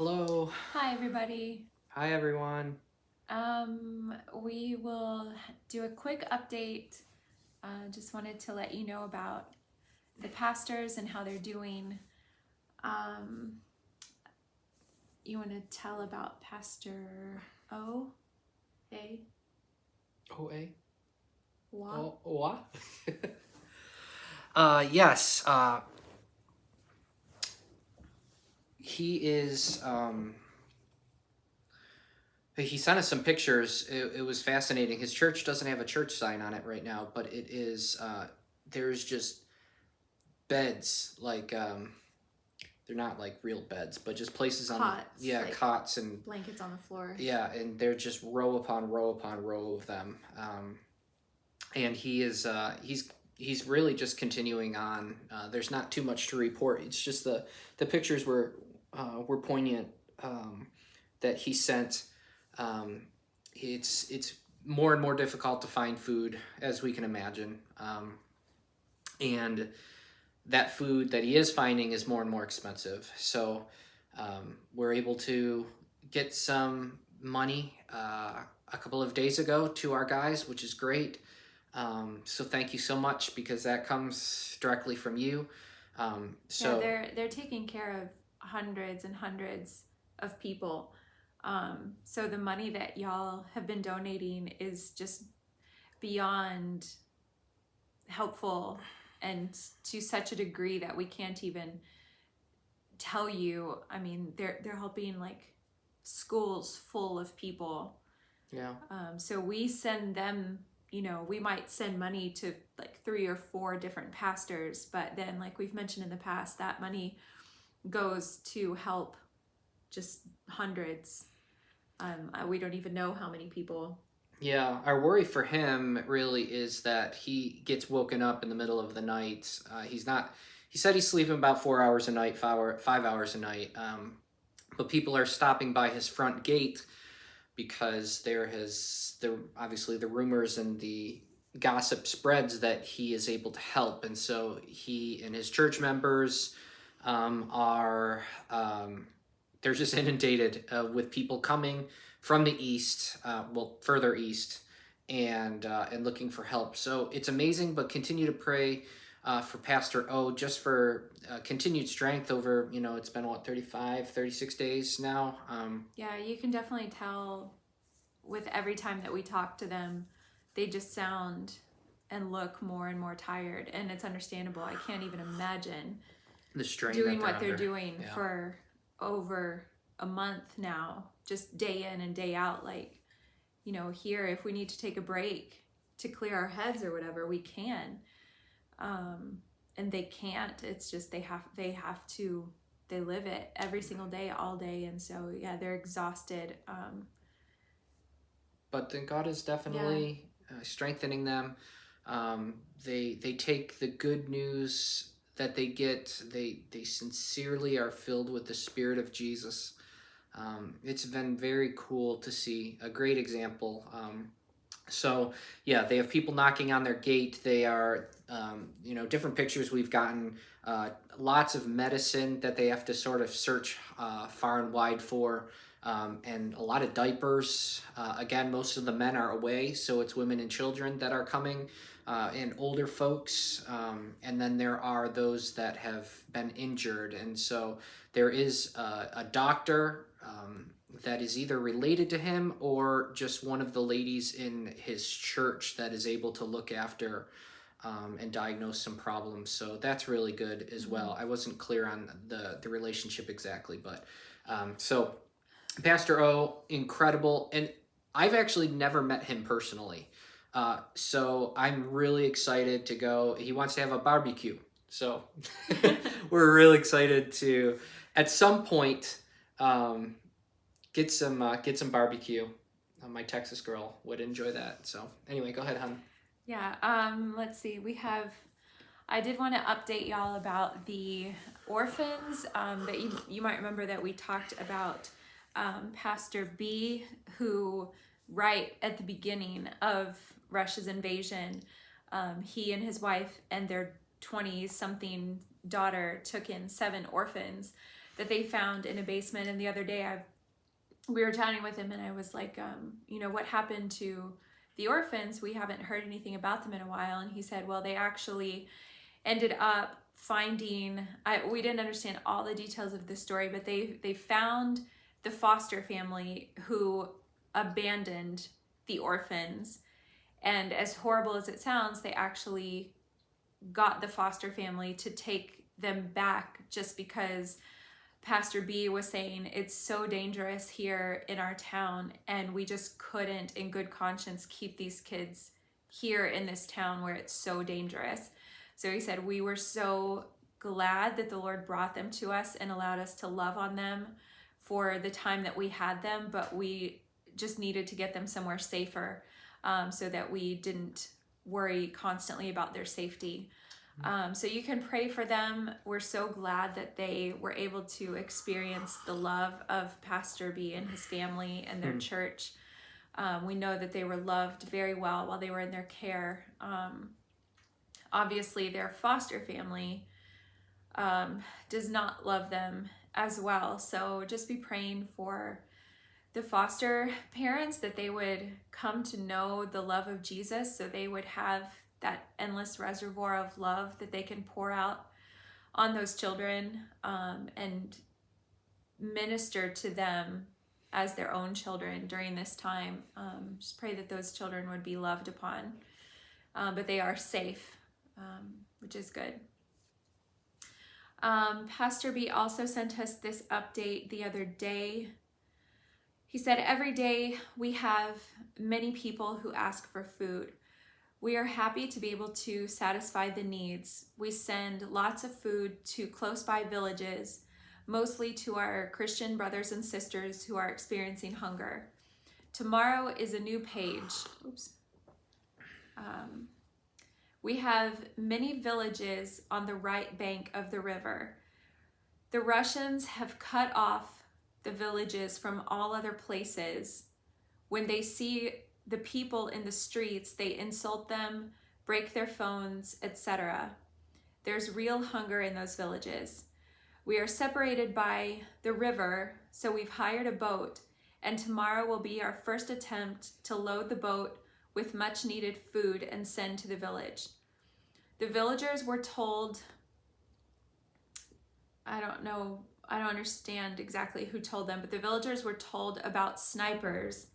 Hello. Hi, everybody. Hi, everyone. We will do a quick update. Just wanted to let you know about the pastors and how they're doing. Um, you want to tell about Pastor O? A? OA? Wa? Oh, what? Yes. He is, he sent us some pictures. It was fascinating. His church doesn't have a church sign on it right now, but it is, there's just beds, like, they're not like real beds, but just places on, Cots, like cots and, blankets on the floor. yeah, and they're just row upon row upon row of them. And he is he's really just continuing on. There's not too much to report. It's just the pictures were poignant that he sent. Um, it's more and more difficult to find food, as we can imagine, and that food that he is finding is more and more expensive. So we're able to get some money a couple of days ago to our guys, which is great. So thank you so much, because that comes directly from you. Yeah, they're taking care of hundreds and hundreds of people. So the money that y'all have been donating is just beyond helpful, and to such a degree that we can't even tell you. I mean, they're helping like schools full of people. Yeah. So we send them, we might send money to like 3 or 4 different pastors, but then, like we've mentioned in the past, that money goes to help just hundreds. We don't even know how many people. Yeah, our worry for him really is that he gets woken up in the middle of the night. He's not. He said he's sleeping about 4 hours a night, 5 hours a night. But people are stopping by his front gate because there obviously the rumors and the gossip spreads that he is able to help, and so he and his church members are they're just inundated with people coming from the east, well, further east, and looking for help. So it's amazing, but continue to pray for Pastor O, just for continued strength over, it's been what, 35, 36 days now. Yeah, you can definitely tell with every time that we talk to them, they just sound and look more and more tired, and it's understandable. I can't even imagine The strain doing that they're what they're under. doing Yeah. for over a month now, just day in and day out. Like, here, if we need to take a break to clear our heads or whatever, we can. And they can't. It's just they have to. They live it every single day, all day, and so yeah, they're exhausted. But then God is definitely strengthening them. They take the good news that they get. They sincerely are filled with the Spirit of Jesus. It's been very cool to see, a great example. So yeah, they have people knocking on their gate. They are, different pictures we've gotten. Lots of medicine that they have to sort of search far and wide for, and a lot of diapers. Again, most of the men are away, so it's women and children that are coming, and older folks. And then there are those that have been injured, and so there is a doctor. That is either related to him or just one of the ladies in his church that is able to look after and diagnose some problems. So that's really good as well. I wasn't clear on the relationship exactly, but so Pastor O, incredible. And I've actually never met him personally. So I'm really excited to go. He wants to have a barbecue. So we're really excited to, at some point, get some barbecue. My Texas girl would enjoy that. So anyway, go ahead, hon. Yeah, let's see. I did want to update y'all about the orphans, that you might remember that we talked about Pastor B, who right at the beginning of Russia's invasion, he and his wife and their 20 something daughter took in 7 orphans that they found in a basement. And the other day we were chatting with him, and I was like, what happened to the orphans? We haven't heard anything about them in a while. And he said, well, they actually ended up finding, we didn't understand all the details of the story, but they found the foster family who abandoned the orphans. And as horrible as it sounds, they actually got the foster family to take them back, just because Pastor B was saying it's so dangerous here in our town, and we just couldn't in good conscience keep these kids here in this town where it's so dangerous. So he said, we were so glad that the Lord brought them to us and allowed us to love on them for the time that we had them, but we just needed to get them somewhere safer, so that we didn't worry constantly about their safety. So you can pray for them. We're so glad that they were able to experience the love of Pastor B and his family and their church. We know that they were loved very well while they were in their care. Obviously, their foster family does not love them as well. So just be praying for the foster parents, that they would come to know the love of Jesus, so they would have that endless reservoir of love that they can pour out on those children, and minister to them as their own children during this time. Just pray that those children would be loved upon, but they are safe, which is good. Pastor B also sent us this update the other day. He said, every day we have many people who ask for food. We are happy to be able to satisfy the needs. We send lots of food to close by villages, mostly to our Christian brothers and sisters who are experiencing hunger. Tomorrow is a new page. Oops. We have many villages on the right bank of the river. The Russians have cut off the villages from all other places. When they see the people in the streets, they insult them, break their phones, etc. There's real hunger in those villages. We are separated by the river, so we've hired a boat, and tomorrow will be our first attempt to load the boat with much needed food and send to the village. The villagers were told, I don't understand exactly who told them, but the villagers were told about snipers.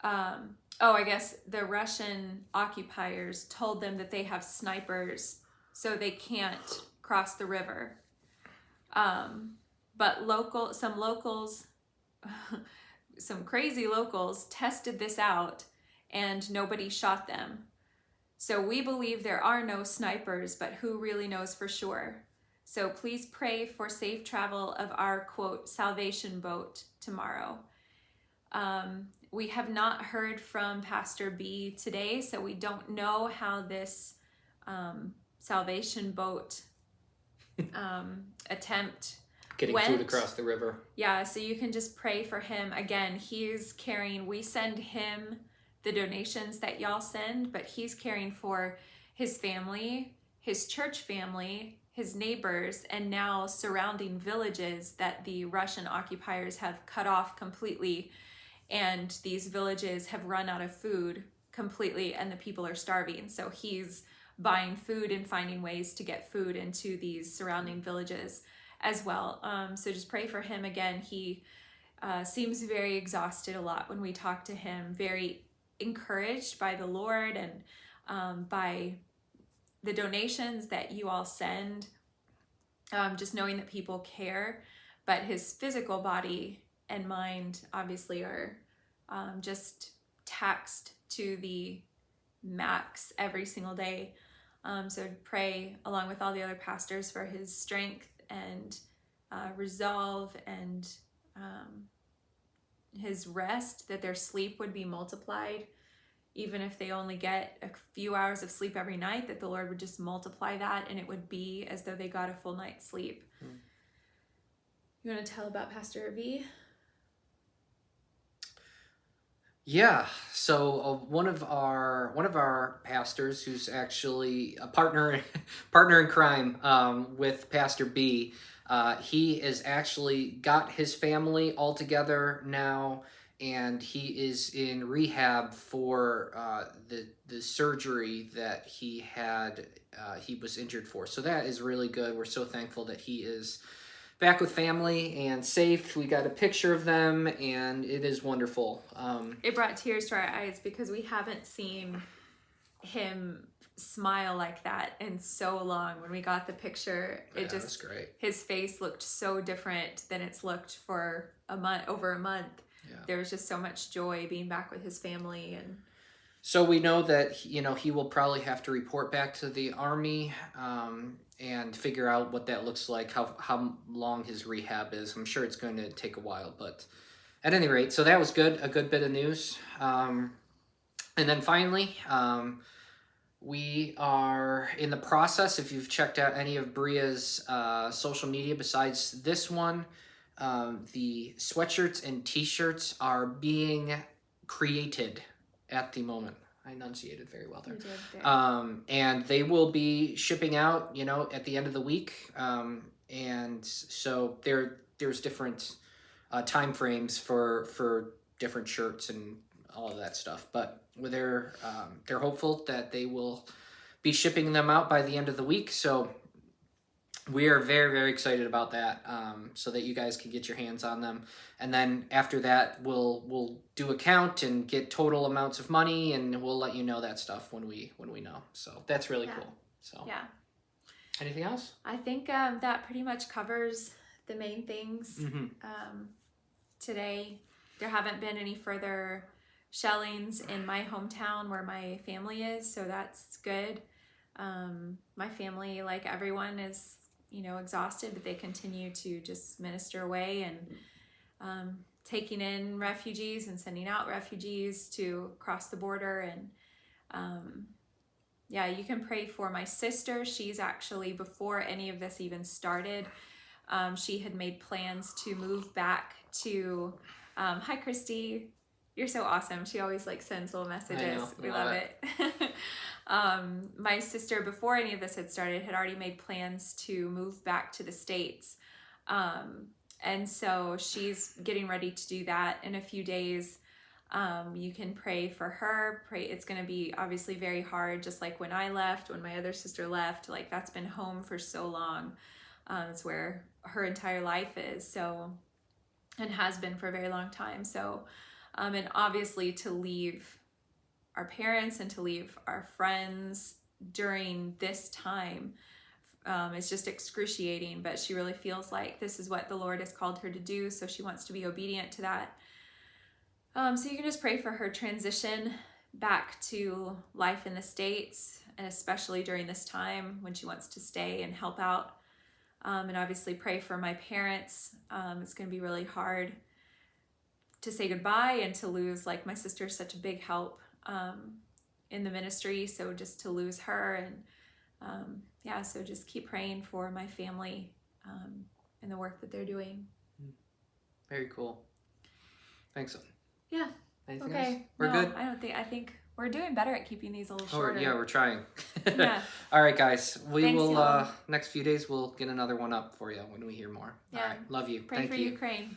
I guess the Russian occupiers told them that they have snipers, so they can't cross the river. But some locals, some crazy locals tested this out, and nobody shot them. So we believe there are no snipers, but who really knows for sure? So please pray for safe travel of our, quote, salvation boat tomorrow. We have not heard from Pastor B today, so we don't know how this salvation boat attempt getting went. Food across the river. Yeah, so you can just pray for him. Again, we send him the donations that y'all send, but he's caring for his family, his church family, his neighbors, and now surrounding villages that the Russian occupiers have cut off completely. And these villages have run out of food completely, and the people are starving. So he's buying food and finding ways to get food into these surrounding villages as well. So just pray for him. Again, he seems very exhausted a lot when we talk to him, very encouraged by the Lord and by the donations that you all send, just knowing that people care. But his physical body and mind obviously are just taxed to the max every single day. So pray along with all the other pastors for his strength and resolve and his rest, that their sleep would be multiplied. Even if they only get a few hours of sleep every night, that the Lord would just multiply that, and it would be as though they got a full night's sleep. You want to tell about Pastor V? Yeah. So one of our pastors, who's actually a partner partner in crime with Pastor B, he is actually got his family all together now, and he is in rehab for the surgery that he had. He was injured for. So that is really good. We're so thankful that he is back with family and safe. We got a picture of them, and it is wonderful. It brought tears to our eyes because we haven't seen him smile like that in so long. When we got the picture, it just was great. His face looked so different than it's looked for over a month. Yeah. There was just so much joy being back with his family. And so we know that he will probably have to report back to the Army and figure out what that looks like, how long his rehab is. I'm sure it's going to take a while, but at any rate, so that was good, a good bit of news. And then finally, we are in the process, if you've checked out any of Bria's social media besides this one, the sweatshirts and t-shirts are being created at the moment. I enunciated very well there. you did there. And they will be shipping out, at the end of the week. And so there's different time frames for different shirts and all of that stuff. But they're hopeful that they will be shipping them out by the end of the week. So we are very, very excited about that, so that you guys can get your hands on them. And then after that, we'll do a count and get total amounts of money, and we'll let you know that stuff when we know. So that's really cool. So yeah. Anything else? I think that pretty much covers the main things. Today. There haven't been any further shellings in my hometown where my family is, so that's good. My family, like everyone, is exhausted, but they continue to just minister away and taking in refugees and sending out refugees to cross the border. And you can pray for my sister. She's actually, before any of this even started, she had made plans to move back to hi Christy, you're so awesome. She always sends little messages. We love it. My sister, before any of this had started, had already made plans to move back to the States. And so she's getting ready to do that in a few days. You can pray for her. It's going to be obviously very hard, just like when I left, when my other sister left. That's been home for so long. It's where her entire life is, so, and has been for a very long time. So, and obviously to leave our parents and to leave our friends during this time is just excruciating, but she really feels like this is what the Lord has called her to do, so she wants to be obedient to that. So you can just pray for her transition back to life in the States, and especially during this time when she wants to stay and help out. And obviously pray for my parents. It's going to be really hard to say goodbye and to lose, my sister's such a big help in the ministry, so just to lose her. And so just keep praying for my family and the work that they're doing. Very cool. Thanks. Yeah. Anything okay. else? We're good? I think we're doing better at keeping these a little shorter. Yeah, we're trying. Yeah. All right, guys. Thanks, will y'all. next few days we'll get another one up for you when we hear more. Yeah. All right. Love you. Pray Thank for you. Ukraine.